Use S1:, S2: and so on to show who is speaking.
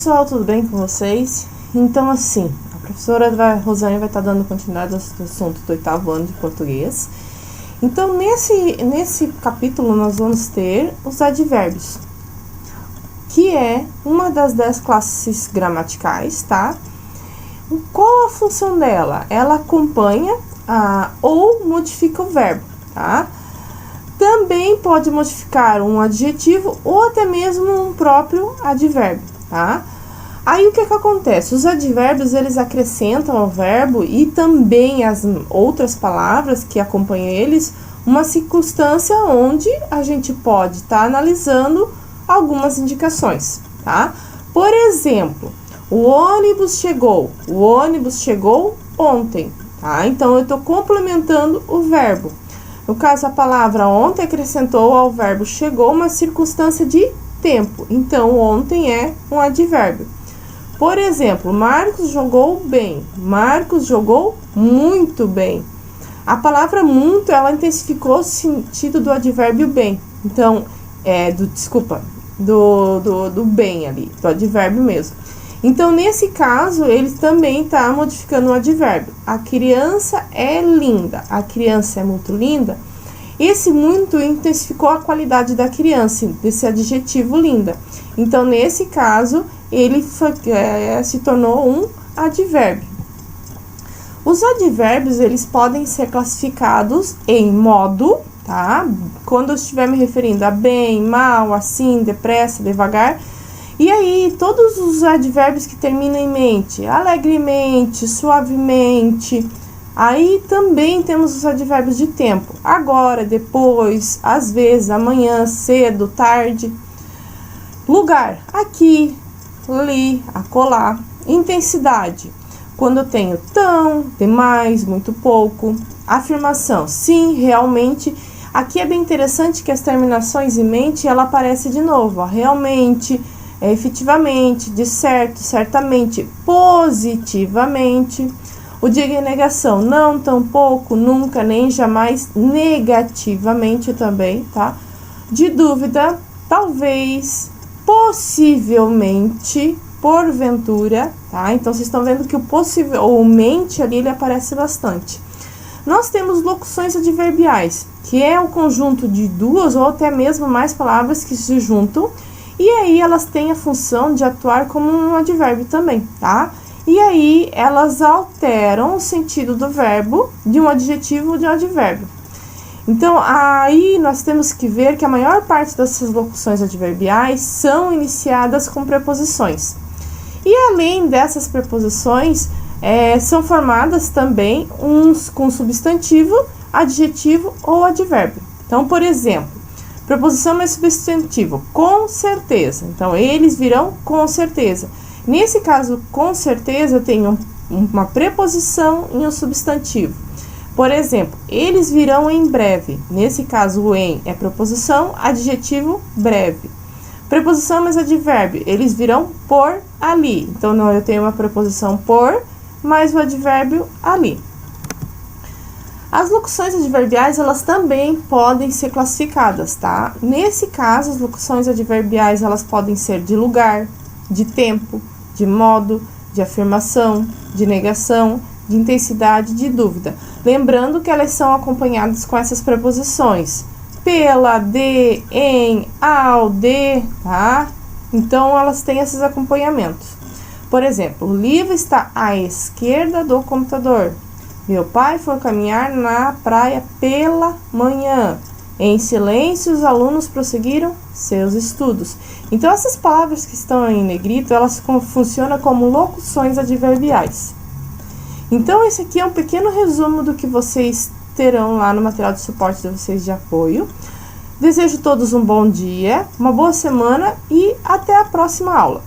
S1: Pessoal, tudo bem com vocês? Então, assim, a professora Rosane vai estar dando continuidade ao assunto do 8º ano de português. Então, nesse capítulo, nós vamos ter os advérbios, que é uma das 10 classes gramaticais, tá? Qual a função dela? Ela acompanha ou modifica o verbo, tá? Também pode modificar um adjetivo ou até mesmo um próprio advérbio, tá? Aí o que acontece? Os advérbios, eles acrescentam ao verbo e também as outras palavras que acompanham eles uma circunstância onde a gente pode estar analisando algumas indicações, tá? Por exemplo, o ônibus chegou ontem, tá? Então, eu estou complementando o verbo. No caso, a palavra ontem acrescentou ao verbo chegou uma circunstância de tempo. Então, ontem é um advérbio. Por exemplo, Marcos jogou bem. Marcos jogou muito bem. A palavra muito, ela intensificou o sentido do advérbio bem. Então, do bem ali, do advérbio mesmo. Então, nesse caso, ele também está modificando o advérbio. A criança é linda. A criança é muito linda. Esse muito intensificou a qualidade da criança, desse adjetivo linda. Então, nesse caso, ele se tornou um advérbio. Os advérbios, eles podem ser classificados em modo, tá? Quando eu estiver me referindo a bem, mal, assim, depressa, devagar. E aí, todos os advérbios que terminam em mente, alegremente, suavemente. Aí também temos os advérbios de tempo. Agora, depois, às vezes, amanhã, cedo, tarde. Lugar, aqui, ali, acolá. Intensidade, quando eu tenho tão, demais, muito pouco. Afirmação, sim, realmente. Aqui é bem interessante que as terminações em mente, ela aparece de novo, ó, realmente, efetivamente, de certo, certamente, positivamente. O de negação, não, tampouco, nunca, nem jamais, negativamente também, tá? De dúvida, talvez, possivelmente, porventura, tá? Então, vocês estão vendo que o possivelmente ali, ele aparece bastante. Nós temos locuções adverbiais, que é o conjunto de duas ou até mesmo mais palavras que se juntam, e aí elas têm a função de atuar como um advérbio também, tá? E aí, elas alteram o sentido do verbo de um adjetivo ou de um advérbio. Então, aí nós temos que ver que a maior parte dessas locuções adverbiais são iniciadas com preposições. E além dessas preposições, são formadas também uns com substantivo, adjetivo ou advérbio. Então, por exemplo, preposição mais substantivo, com certeza. Então, eles virão com certeza. Nesse caso, com certeza, eu tenho uma preposição e um substantivo. Por exemplo, eles virão em breve. Nesse caso, o em é preposição, adjetivo, breve. Preposição mais advérbio, eles virão por ali. Então, eu tenho uma preposição por, mais o advérbio ali. As locuções adverbiais, elas também podem ser classificadas, tá? Nesse caso, as locuções adverbiais, elas podem ser de lugar, de tempo, de modo, de afirmação, de negação, de intensidade, de dúvida. Lembrando que elas são acompanhadas com essas preposições. Pela, de, em, ao, de, tá? Então, elas têm esses acompanhamentos. Por exemplo, o livro está à esquerda do computador. Meu pai foi caminhar na praia pela manhã. Em silêncio, os alunos prosseguiram seus estudos. Então, essas palavras que estão em negrito, elas funcionam como locuções adverbiais. Então, esse aqui é um pequeno resumo do que vocês terão lá no material de suporte de vocês de apoio. Desejo a todos um bom dia, uma boa semana e até a próxima aula.